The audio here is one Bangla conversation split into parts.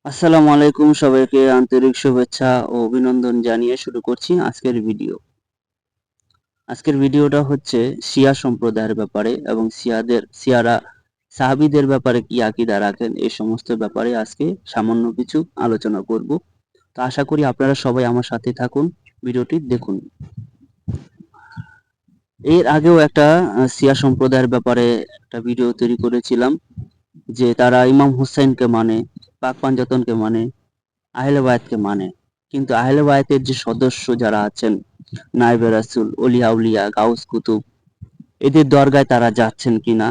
আসসালামু আলাইকুম, সবাইকে আন্তরিক শুভেচ্ছা ও অভিনন্দন জানিয়ে শুরু করছি আজকের ভিডিও। আজকের ভিডিওটা হচ্ছে শিয়া সম্প্রদায়ের ব্যাপারে এবং শিয়ারা সাহাবীদের ব্যাপারে কি আকীদা রাখেন এই সমস্ত ব্যাপারে আজকে সামান্য কিছু আলোচনা করব। তো আশা করি আপনারা সবাই আমার সাথে থাকুন, ভিডিওটি দেখুন। এর আগেও একটা শিয়া সম্প্রদায়ের ব্যাপারে একটা ভিডিও তৈরি করেছিলাম, যে তারা ইমাম হুসাইনকে মানে, পাক পাঞ্জাতনকে মানে, আহলে বায়াতকে মানে। কিন্তু আহলে বায়াতের যে সদস্য যারা আছেন, নায়েবে রাসূল, অলি আউলিয়া, গাউস কুতুব, এদের দরগায় তারা যাচ্ছেন কিনা,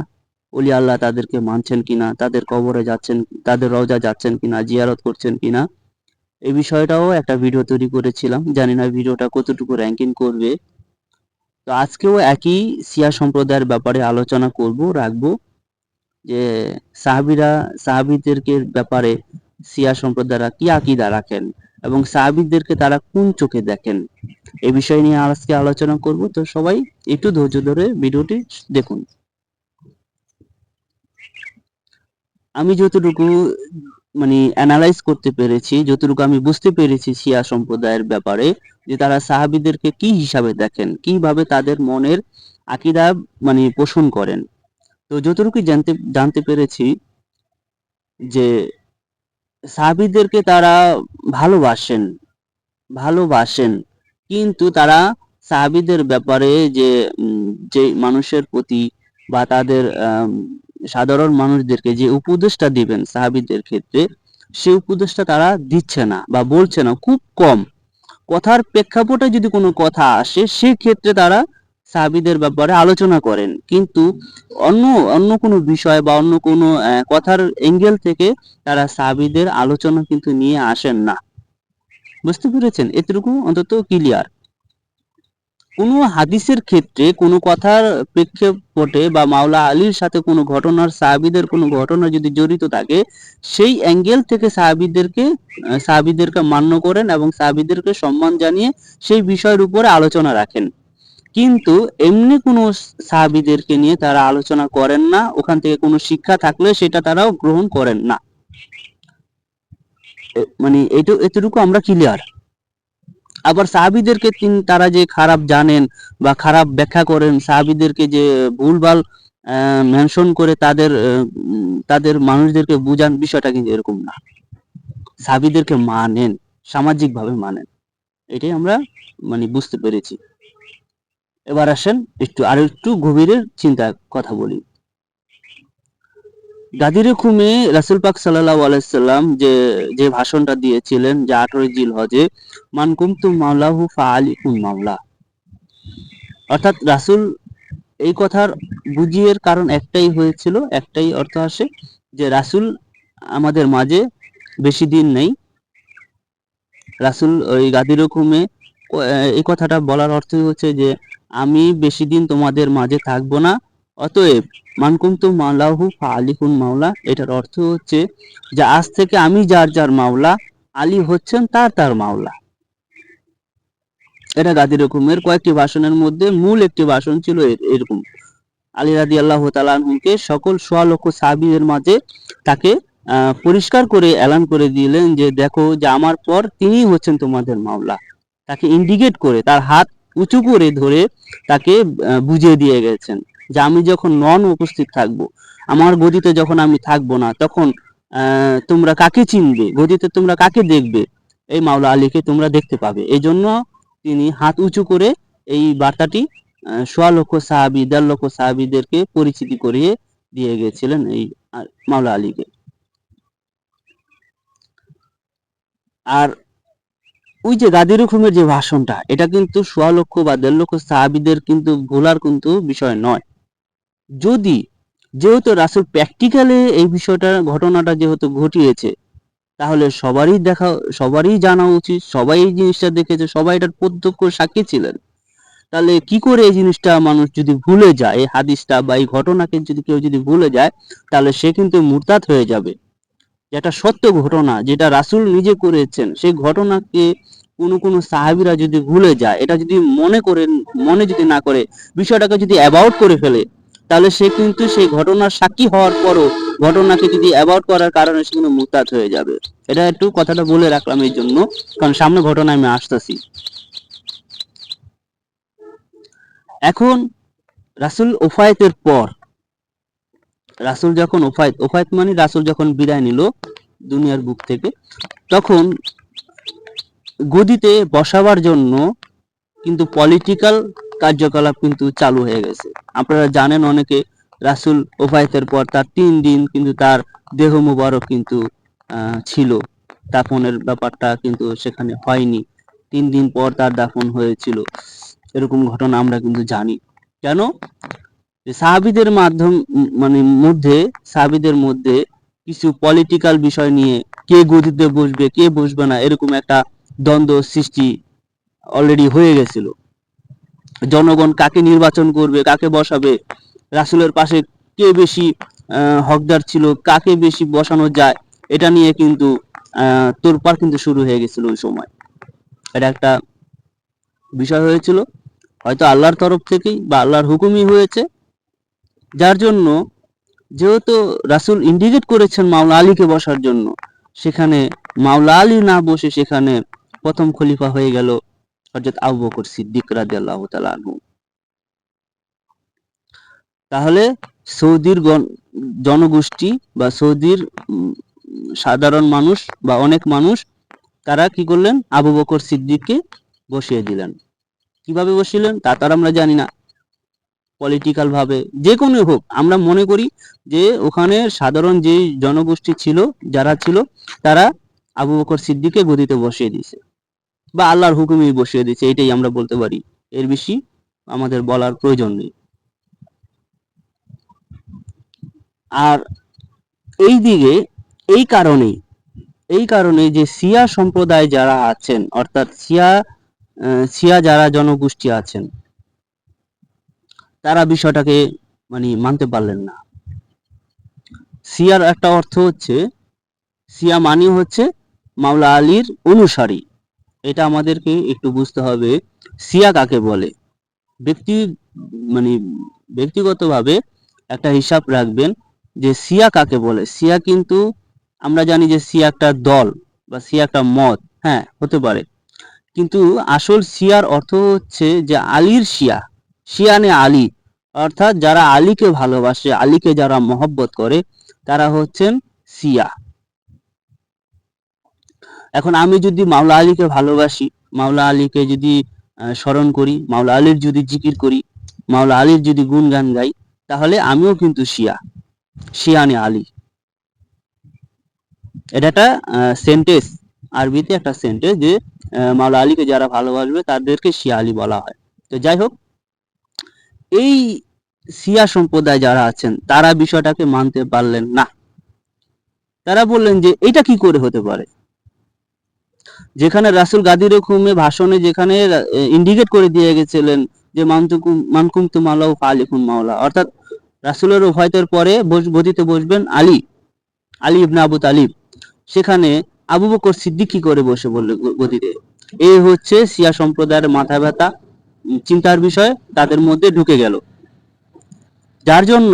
অলি আল্লাহ তাদেরকে মানছেন কিনা, তাদের কবরে যাচ্ছেন, তাদের রওজা যাচ্ছেন কিনা, জিয়ারত করছেন কিনা, এই বিষয়টাও একটা ভিডিও তৈরি করেছিলাম। জানি না ভিডিওটা কতটুকু র্যাঙ্কিং করবে। তো আজকেও একই শিয়া সম্প্রদায়ের ব্যাপারে আলোচনা করব, রাখবো, যে সাহাবীদেরকে ব্যাপারে শিয়া সম্প্রদায়রা কি আকীদা রাখেন এবং সাহাবীদেরকে তারা কোন চোখে দেখেন, এই বিষয় নিয়ে আজকে আলোচনা করব। তো সবাই একটু ধৈর্য ধরে ভিডিওটি দেখুন। আমি যতটুকু অ্যানালাইজ করতে পেরেছি, যতটুকু আমি বুঝতে পেরেছি শিয়া সম্প্রদায়ের ব্যাপারে, যে তারা সাহাবীদেরকে কি হিসাবে দেখেন, কিভাবে তাদের মনের আকীদা পোষণ করেন। তো যতটুকু জানতে পেরেছি যে সাহাবীদেরকে তারা ভালোবাসেন, ভালোবাসেন। কিন্তু তারা সাহাবীদের ব্যাপারে যে মানুষের প্রতি বা তাদের সাধারণ মানুষদেরকে যে উপদেশটা দিবেন সাহাবীদের ক্ষেত্রে, সেই উপদেশটা তারা দিচ্ছে না বা বলছে না, খুব কম। কথার প্রেক্ষাপটে যদি কোনো কথা আসে, সেক্ষেত্রে তারা সাহাবীদের ব্যাপারে আলোচনা করেন। কিন্তু অন্য অন্য কোনো বিষয় বা অন্য কোনো কথার এঙ্গেল থেকে তারা সাহাবীদের আলোচনা কিন্তু নিয়ে আসেন না। বুঝতে পেরেছেন? এতটুকু অন্তত ক্লিয়ার। কোনো হাদিসের ক্ষেত্রে কোনো কথার প্রেক্ষাপটে বা মাওলা আলীর সাথে কোনো ঘটনার, সাহাবীদের কোনো ঘটনা যদি জড়িত থাকে, সেই অ্যাঙ্গেল থেকে সাহাবীদেরকে মান্য করেন এবং সাহাবীদেরকে সম্মান জানিয়ে সেই বিষয়ের উপরে আলোচনা রাখেন। কিন্তু এমনি কোনো সাহাবীদেরকে নিয়ে তারা আলোচনা করেন না, ওখান থেকে কোনো শিক্ষা থাকলে সেটা তারাও গ্রহণ করেন না। এতটুকু আমরা ক্লিয়ার। আবার সাহাবীদেরকে তারা যে খারাপ জানেন বা খারাপ ব্যাখ্যা করেন, সাহাবীদেরকে যে ভুলভাল মেনশন করে তাদের মানুষদেরকে বুঝান, বিষয়টা কিন্তু এরকম না। সাহাবীদেরকে মানেন, সামাজিকভাবে মানেন। এটাই আমরা বুঝতে পেরেছি। এবার আসেন আরেকটু গভীরে কথা বলি। গাদির খুমে রাসূল পাক সাল্লাল্লাহু আলাইহি সাল্লাম যে যে ভাষণটা দিয়েছিলেন, যে 18 জিলহজে, মান কুনতুম মাওলাহু ফাআলিকুম মাওলা। অর্থাৎ রাসূল এই কথার বুঝিয়ের কারণ একটাই হয়েছিল, একটাই অর্থ আসে, যে রাসূল আমাদের মাঝে বেশি দিন নেই। রাসূল ওই গাদির হুকুমে এই কথাটা বলার অর্থই হচ্ছে যে আমি বেশি দিন তোমাদের মাঝে থাকবো না, অতএব মান কুনতুম মাওলাহু ফাআলিকুম মাওলা, এটার অর্থ হচ্ছে যে আজ থেকে আমি যার যার মাওলা, আলী হচ্ছেন তার মাওলা। এটা গাদির হুকুমের কয়েকটি ভাষণের মধ্যে মূল একটি ভাষণ ছিল এরকম। আলী রাদিয়াল্লাহু তাআলা আনহুকে সকল সোয়া লক্ষ সাহাবীদের মাঝে তাকে পরিষ্কার করে এলান করে দিলেন যে দেখো, যে আমার পর তিনিই হচ্ছেন তোমাদের মাওলা। তাকে ইন্ডিকেট করে, তার হাত উঁচু করে ধরে তাকে বুঝিয়ে দিয়ে গেছেন যে আমি যখন উপস্থিত থাকবো, আমার গদিতে যখন আমি থাকবো না, তখন তোমরা কাকে চিনবে, গদিতে তোমরা কাকে দেখবে? এই মাওলা আলীকে তোমরা দেখতে পাবে। এই জন্য তিনি হাত উঁচু করে এই বার্তাটি সোয়া লক্ষ সাহাবী, ১.৫ লক্ষ সাহাবীদেরকে পরিচিতি করিয়ে দিয়ে গেছিলেন এই মাওলা আলীকে। আর ওই যে গাদির হুকুমের যে ভাষণটা, এটা কিন্তু সোয়া লক্ষ বা ১.৫ লক্ষ সাহাবীদের কিন্তু ভোলার কিন্তু বিষয় নয়। যদি যেহেতু রাসূল প্র্যাকটিক্যালি এই ঘটনাটা যেহেতু ঘটিয়েছে, তাহলে সবারই জানা উচিত, সবাই এই জিনিসটা দেখেছে, সবাই এটার প্রত্যক্ষ সাক্ষী ছিলেন। তাহলে কি করে এই জিনিসটা মানুষ যদি ভুলে যায়, এই হাদিসটা বা এই ঘটনাকে যদি কেউ ভুলে যায়, তাহলে সে কিন্তু মুরতাদ হয়ে যাবে। যেটা সত্য ঘটনা, যেটা রাসূল নিজে করেছেন, সেই ঘটনাকে কোনো সাহাবীরা যদি ভুলে যায়, এটা যদি মনে যদি না করে, বিষয়টাকে যদি অ্যাবাউট করে ফেলে, তাহলে সে কিন্তু সেই ঘটনার সাক্ষী হওয়ার পরও ঘটনাকে যদি অ্যাভয়েড করার কারণে সে কিন্তু মুরতাদ হয়ে যাবে। এটা একটু কথাটা বলে রাখলাম এই জন্য, কারণ সামনে ঘটনা আমি আসতেছি। এখন রাসূল ওফায়েতের পর, রাসূল যখন ওফায়েত মানে রাসূল যখন বিদায় নিল দুনিয়ার বুক থেকে, তখন গদিতে বসাবার জন্য কিন্তু পলিটিক্যাল কার্যকলাপ কিন্তু চালু হয়ে গেছে। আপনারা জানেন অনেকে, রাসূল ওফায়েতের পর তার 3 দিন কিন্তু তার দেহ মোবারক কিন্তু ছিল, দাফনের ব্যাপারটা কিন্তু সেখানে হয়নি। 3 দিন পর তার দাফন হয়েছিল, এরকম ঘটনা আমরা কিন্তু জানি। কেন? সাহাবীদের সাহাবীদের মধ্যে কিছু পলিটিক্যাল বিষয় নিয়ে কে গদিতে বসবে কে বসবে না, এরকম একটা দ্বন্দ্ব সৃষ্টি অলরেডি হয়ে গেছিল। জনগণ কাকে নির্বাচন করবে, কাকে বসাবে, রাসূলের পাশে কে বেশি হকদার ছিল, কাকে বেশি বসানো যায়, এটা নিয়ে কিন্তু তোলপাড় কিন্তু শুরু হয়ে গেছিল ওই সময়। এটা একটা বিষয় হয়েছিল, হয়তো আল্লাহর তরফ থেকেই বা আল্লাহর হুকুমই হয়েছে, যার জন্য যেহেতু রাসূল ইন্ডিকেট করেছেন মাওলা আলীকে বসার জন্য, সেখানে মাওলা আলী না বসে সেখানে প্রথম খলিফা হয়ে গেল হযরত আবু বকর সিদ্দিক রাদিয়াল্লাহু তাআলা আনহু। তাহলে সৌদির জনগোষ্ঠী বা সৌদির সাধারণ মানুষ বা অনেক মানুষ, তারা কি করলেন? আবু বকর সিদ্দিককে বসিয়ে দিলেন। কিভাবে বসিলেন তা তো আমরা জানি না, পলিটিক্যাল ভাবে যে কোনো হোক, আমরা মনে করি যে ওখানে সাধারণ যে জনগোষ্ঠী ছিল, যারা ছিল, তারা আবু বকর সিদ্দিককে গদিতে বসিয়ে দিয়েছে বা আল্লাহর হুকুমেই বসিয়ে দিয়েছে, এটাই আমরা বলতে পারি, এর বেশি আমাদের বলার প্রয়োজন নেই। আর এই দিকে এই কারণে যে শিয়া সম্প্রদায় যারা আছেন, অর্থাৎ শিয়া যারা জনগোষ্ঠী আছেন, তারা বিষয়টাকে মানতে পারলেন না। শিয়ার একটা অর্থ হচ্ছে, শিয়া মানে হচ্ছে মাওলা আলীর অনুসারী। এটা আমাদেরকে একটু বুঝতে হবে, শিয়া কাকে বলে। ব্যক্তি মানে ব্যক্তিগতভাবে একটা হিসাব রাখবেন যে শিয়া কাকে বলে। শিয়া কিন্তু আমরা জানি যে শিয়া একটা দল বা শিয়া একটা মত, হ্যাঁ হতে পারে, কিন্তু আসল শিয়ার অর্থ হচ্ছে যে আলীর শিয়া, শিয়ানে আলী, অর্থাৎ যারা আলীকে ভালোবাসে, আলীকে যারা মহব্বত করে, তারা হচ্ছেন শিয়া। এখন আমি যদি মাওলা আলীকে ভালোবাসি, মাওলা আলীকে যদি স্মরণ করি, মাওলা আলীর যদি জিকির করি, মাওলা আলীর যদি গুণগান গাই, তাহলে আমিও কিন্তু শিয়া, শিয়ানে আলী। এটা একটা সেন্টেন্স, আরবিতে একটা সেন্টেন্স যে মাওলা আলীকে যারা ভালোবাসবে তাদেরকে শিয়া আলী বলা হয়। তো যাই হোক, এই শিয়া সম্প্রদায় যারা আছেন তারা বিষয়টাকে মানতে পারলেন না। তারা বললেন যে এটা কি করে হতে পারে, যেখানে রাসূল গাদির হুকুমে ভাষণে যেখানে ইন্ডিকেট করে দিয়ে গেছিলেন যে মানকুম তু মাওলাউ ফালিকুম মাওলা, অর্থাৎ রাসূলের ওফাতের পরে গদিতে বসবেন আলী ইবনে আবু তালিব, সেখানে আবু বকর সিদ্দিক কি করে বসে বলল গদিতে? এই হচ্ছে শিয়া সম্প্রদায়ের মাথা ব্যথা চিন্তার বিষয় তাদের মধ্যে ঢুকে গেল, যার জন্য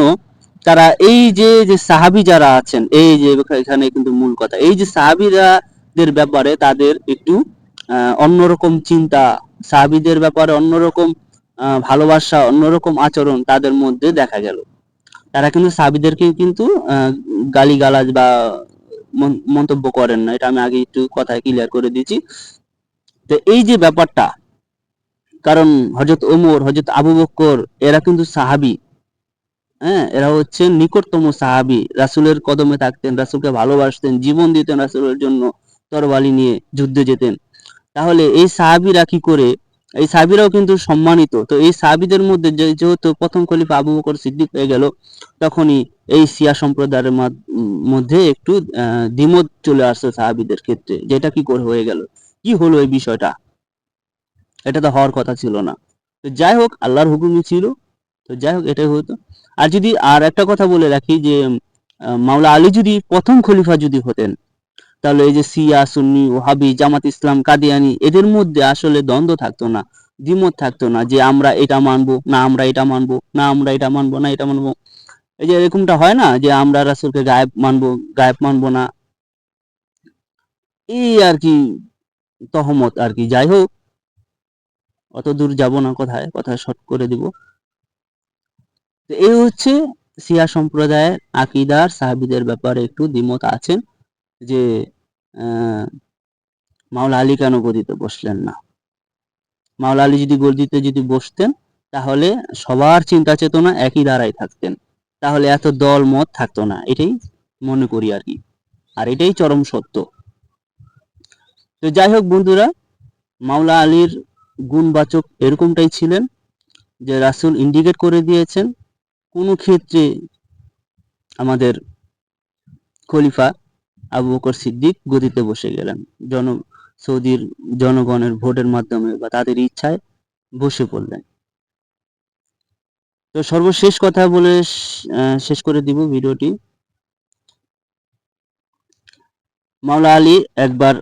তারা এই যে সাহাবী যারা আছেন, এই যে এখানে কিন্তু মূল কথা, এই যে সাহাবীদের ব্যাপারে তাদের একটু অন্যরকম চিন্তা, সাহাবীদের ব্যাপারে অন্যরকম ভালোবাসা, অন্যরকম আচরণ তাদের মধ্যে দেখা গেল। তারা কিন্তু সাহাবীদেরকে কিন্তু গালিগালাজ বা মন্তব্য করেন না, এটা আমি আগে একটু কথায় ক্লিয়ার করে দিয়েছি। তো এই যে ব্যাপারটা, কারণ হযরত ওমর, হযরত আবু বকর এরা কিন্তু সাহাবী, হ্যাঁ, এরা হচ্ছেন নিকটতম সাহাবী, রাসূলের কদমে থাকতেন, রাসূলকে ভালোবাসতেন, জীবন দিতেন রাসূলের জন্য, তরবারি নিয়ে যুদ্ধে যেতেন। তাহলে এই সাহাবীরা কি করে, এই সাহাবীরাও কিন্তু সম্মানিত। তো এই সাহাবীদের মধ্যে যেহেতু প্রথম খলিফা আবু বকর সিদ্দিক হয়ে গেল, তখনই এই শিয়া সম্প্রদায়ের মধ্যে একটু দ্বিমত চলে আসছে সাহাবীদের ক্ষেত্রে, যেটা কি করে হয়ে গেল, কি হলো এই বিষয়টা, এটা তো হওয়ার কথা ছিল না। তো যাই হোক, আল্লাহর হুকুমই ছিল, তো যাই হোক এটাই হতো। আর যদি আর একটা কথা বলে রাখি যে মাওলা আলী যদি প্রথম খলিফা যদি হতেন, তাহলে এই যে শিয়া, সুন্নি, ওহাবি, জামাত ইসলাম, কাদিয়ানি, এদের মধ্যে আসলে দ্বন্দ্ব থাকতো না। দ্বিমত থাকতো না যে আমরা এটা মানবো না, আমরা এটা মানবো না, আমরা এটা মানবো না, এটা মানবো। এই যে এরকমটা হয় না যে আমরা রাসূলকে গায়েব মানবো না, এই আর কি তহমত আর কি। যাই হোক, অত দূর যাব না, কথা শর্ট করে দিব। তো এই হচ্ছে শিয়া সম্প্রদায়ের আকীদার, সাহাবীদের ব্যাপারে একটু দ্বিমত আছেন যে মাওলা আলী কেন গদিতে বসলেন না। মাওলা আলী যদি গদিতে বসতেন তাহলে সবার চিন্তা চেতনা একই ধারায় থাকতেন, তাহলে এত দল মত থাকতো না, এটাই মনে করি আর কি। আর এটাই চরম সত্য। তো যাই হোক বন্ধুরা, মাওলা আলীর গুণবাচক এরকমটাই ছিলেন যে রাসূল ইন্ডিকেট করে দিয়েছেন কোন ক্ষেত্রে আমাদের খলিফা আবু বকর সিদ্দিক গদিতে বসে গেলেন, সৌদির জনগণের ভোটের মাধ্যমে বা তাদের ইচ্ছায় বসে পড়লেন। তো সর্বশেষ কথা বলে শেষ করে দিব ভিডিওটি। মাওলা আলী একবার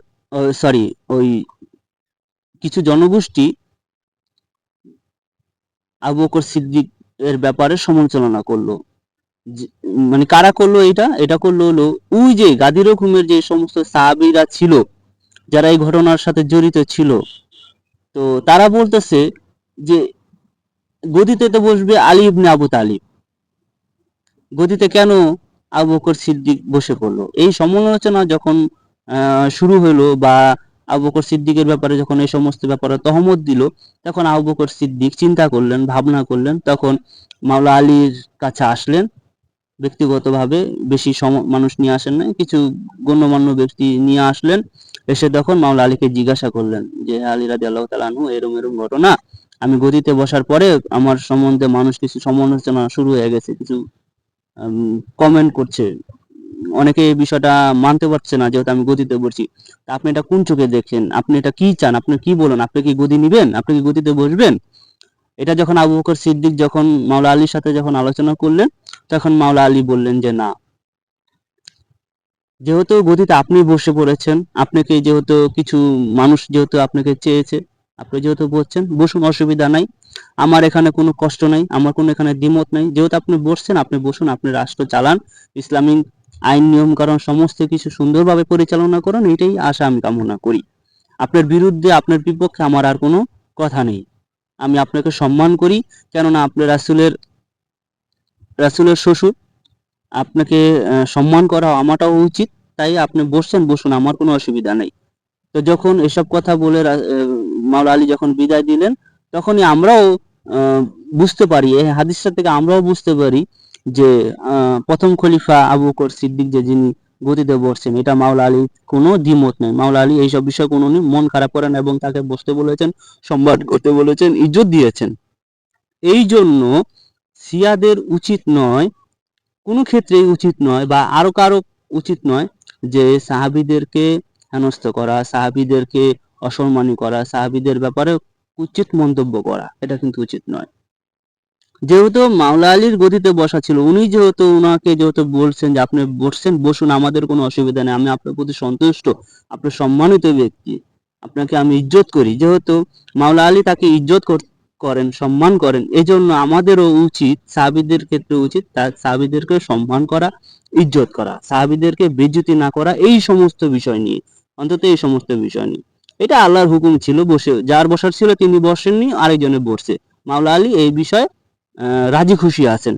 ওই কিছু জনগোষ্ঠী আবু বকর সিদ্দিক এর ব্যাপারে সমালোচনা করলো। মানে কারা করলো এটা করলো হলো ওই যে গাদির হুকুমের যে সমস্ত সাহাবীরা ছিল, যারা এই ঘটনার সাথে জড়িত ছিল। তো তারা বলতেছে যে গদিতে তো বসবে আলী ইবনে আবু তালিব, গদিতে কেন আবু বকর সিদ্দিক বসে পড়লো। এই সমালোচনা যখন শুরু হলো বা আবু বকর সিদ্দিকের ব্যাপারে যখন এই সমস্ত ব্যাপারে তহমত দিল, তখন আবু বকর সিদ্দিক চিন্তা করলেন, ভাবনা করলেন, তখন মাওলা আলীর কাছে আসলেন ব্যক্তিগতভাবে। বেশি মানুষ নিয়ে আসেন নাই, কিছু গণ্যমান্য ব্যক্তি নিয়ে আসলেন। এসে তখন মাওলা আলীকে জিজ্ঞাসা করলেন যে আলী রাদিয়াল্লাহু তাআলা আনহু, এরকম এরকম ঘটনা, আমি গদিতে বসার পরে আমার সম্বন্ধে মানুষ কিছু সমালোচনা শুরু হয়ে গেছে, কিছু কমেন্ট করছে, অনেকে এই বিষয়টা মানতে পারছে না যেহেতু আমি গদিতে বসছি। আপনি এটা কোন চোখে দেখছেন, আপনি এটা কি চান, আপনি কি বলেন, আপনি কি গদি নিবেন, আপনি কি গদিতে বসবেন। এটা যখন আবু বকর সিদ্দিক যখন মাওলা আলীর সাথে যখন আলোচনা করলেন, তখন মাওলা আলী বললেন যে না, যেহেতু গদিতে আপনি বসে পড়েছেন, আপনাকে যেহেতু কিছু মানুষ যেহেতু আপনাকে চেয়েছে, আপনি যেহেতু বসছেন, বসুন, অসুবিধা নাই, আমার এখানে কোনো কষ্ট নাই, আমার কোনো এখানে দ্বিমত নাই। যেহেতু আপনি বসছেন, আপনি বসুন, আপনি রাষ্ট্র চালান, ইসলামিক আইন নিয়ম কারণ সমস্ত কিছু সুন্দরভাবে পরিচালনা করুন, এটাই আশা আমি কামনা করি। আপনার বিরুদ্ধে, আপনার বিপক্ষে আমার আর কোনো কথা নেই। আমি আপনাকে সম্মান করি, কেননা আপনি রাসূলের শ্বশুর, আপনাকে সম্মান করা আমারটাও উচিত। তাই আপনি বসুন, আমার কোনো অসুবিধা নেই। তো যখন এসব কথা বলে মাওলা আলী যখন বিদায় দিলেন, তখনই আমরাও বুঝতে পারি, এই হাদিসটা থেকে আমরাও বুঝতে পারি যে প্রথম খলিফা আবু বকর সিদ্দিক যে যিনি গদিতে বসছেন, এটা মাওলা আলীর কোনো দ্বিমত নেই। মাওলা আলী এইসব বিষয়ে কোনো মন খারাপ করেন এবং তাকে বসতে বলেছেন, সম্মান করতে বলেছেন, ইজ্জত দিয়েছেন। এই জন্য শিয়াদের উচিত নয়, কোনো ক্ষেত্রেই উচিত নয় বা আরো কারো উচিত নয় যে সাহাবীদেরকে হেনস্থা করা, সাহাবীদেরকে অসম্মানী করা, সাহাবীদের ব্যাপারে কুৎসিত মন্তব্য করা, এটা কিন্তু উচিত নয়। যেহেতু মাওলা আলীর গদিতে বসা ছিল, উনি যেহেতু উনাকে যেহেতু বলছেন যে আপনি বসুন, আমাদের কোনো অসুবিধা নেই, আমি আপনার প্রতি সন্তুষ্ট, আপনি সম্মানিত ব্যক্তি, আপনাকে আমি ইজ্জত করি। যেহেতু মাওলা আলী তাকে ইজ্জত করেন, সম্মান করেন, এজন্য আমাদেরও উচিত, সাহাবীদের ক্ষেত্রে উচিত সাহাবীদেরকে সম্মান করা, ইজ্জত করা, সাহাবীদেরকে বেইজ্জতি না করা, এই সমস্ত বিষয় নিয়ে, অন্তত এই সমস্ত বিষয় নিয়ে। এটা আল্লাহর হুকুম ছিল, যার বসার ছিল তিনি বসেননি, আরেকজনে বসছে। মাওলা আলী এই বিষয়ে রাজি খুশি আছেন।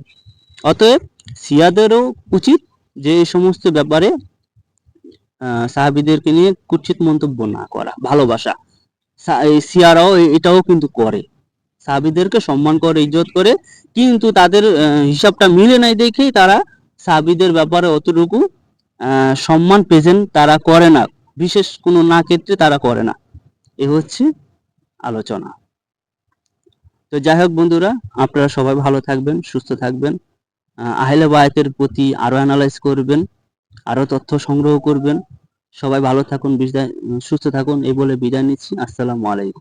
অতএব শিয়াদেরও উচিত যে এই সমস্ত ব্যাপারে সাহাবীদেরকে নিয়ে কুৎসিত মন্তব্য না করা, ভালোবাসা। এই শিয়ারাও এটাও কিন্তু করে, সাহাবীদেরকে সম্মান করে, ইজ্জত করে, কিন্তু তাদের হিসাবটা মিলে নাই দেখেই তারা সাহাবীদের ব্যাপারে অতটুকু সম্মান প্রেজেন্ট তারা করে না, বিশেষ কোনো না ক্ষেত্রে তারা করে না। এ হচ্ছে আলোচনা। তো যাই হোক বন্ধুরা, আপনারা সবাই ভালো থাকবেন, সুস্থ থাকবেন, আহলে বায়াতের প্রতি আরো অ্যানালাইজ করবেন, আরো তথ্য সংগ্রহ করবেন। সবাই ভালো থাকুন, সুস্থ থাকুন, এই বলে বিদায় নিচ্ছি। আসসালামু আলাইকুম।